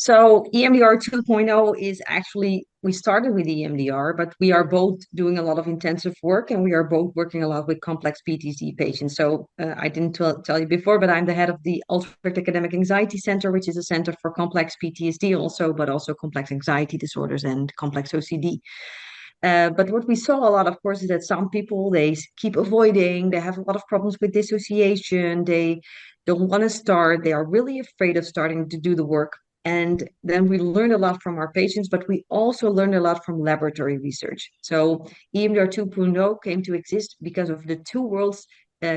So EMDR 2.0 is actually, we started with EMDR, but we are both doing a lot of intensive work and we are both working a lot with complex PTSD patients. So I didn't tell you before, but I'm the head of the Alternate Academic Anxiety Center, which is a center for complex PTSD also, but also complex anxiety disorders and complex OCD. But what we saw a lot, of course, is that some people they keep avoiding, they have a lot of problems with dissociation, they don't want to start, they are really afraid of starting to do the work. And then we learned a lot from our patients, but we also learned a lot from laboratory research. So EMDR 2.0 came to exist because of the two worlds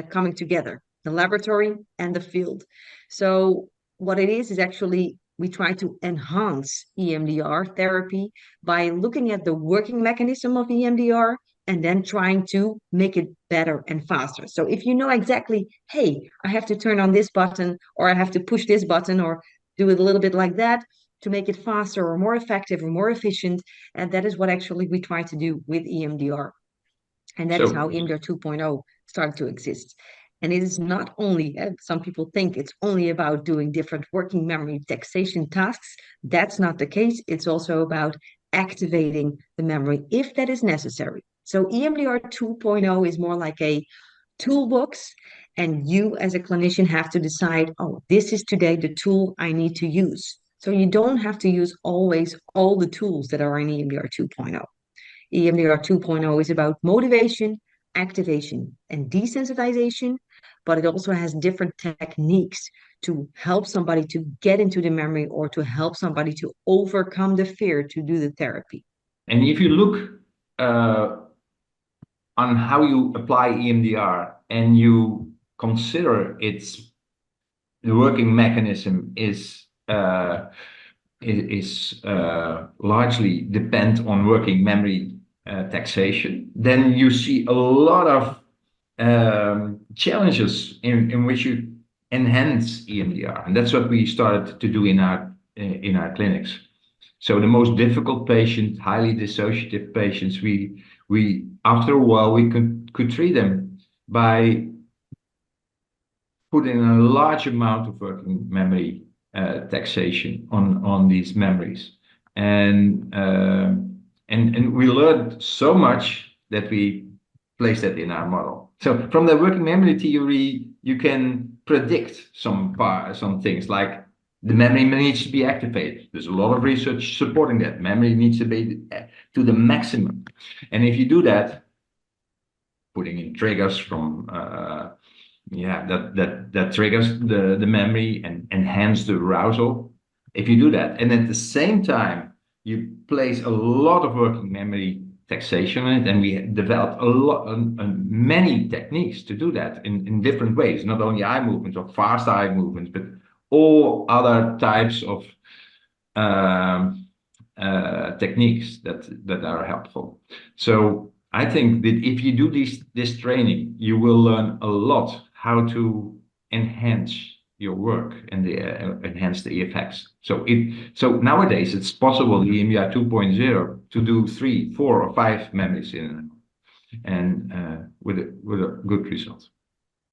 coming together, the laboratory and the field. So what it is actually we try to enhance EMDR therapy by looking at the working mechanism of EMDR and then trying to make it better and faster. So if you know exactly, hey, I have to turn on this button or I have to push this button or do it a little bit like that to make it faster or more effective or more efficient. And that is what actually we try to do with EMDR. And that is So, how EMDR 2.0 started to exist. And it is not only, some people think it's only about doing different working memory taxation tasks. That's not the case. It's also about activating the memory if that is necessary. So EMDR 2.0 is more like a toolbox, and you as a clinician have to decide, oh, this is today the tool I need to use. So you don't have to use always all the tools that are in EMDR 2.0. EMDR 2.0 is about motivation, activation, and desensitization, but it also has different techniques to help somebody to get into the memory or to help somebody to overcome the fear to do the therapy. and if you look uh, on how you apply EMDR and you consider its the working mechanism is largely depend on working memory taxation, then you see a lot of challenges in which you enhance EMDR, and that's what we started to do in our clinics. So the most difficult patient, highly dissociative patients, we after a while we could treat them by putting a large amount of working memory taxation on these memories, and and we learned so much that we placed that in our model. So from the working memory theory, you can predict some things like the memory needs to be activated. There's a lot of research supporting that. Memory needs to be to the maximum. And if you do that, putting in triggers from yeah, that triggers the memory and enhance the arousal. If you do that, and at the same time you place a lot of working memory taxation on it, and we developed a lot many techniques to do that in different ways, not only eye movements or fast eye movements, but all other types of techniques that are helpful. So I think that if you do this training, you will learn a lot how to enhance your work and enhance the effects. So nowadays it's possible in EMDR 2.0 to do 3, 4, or 5 memories in an hour, and with a good result.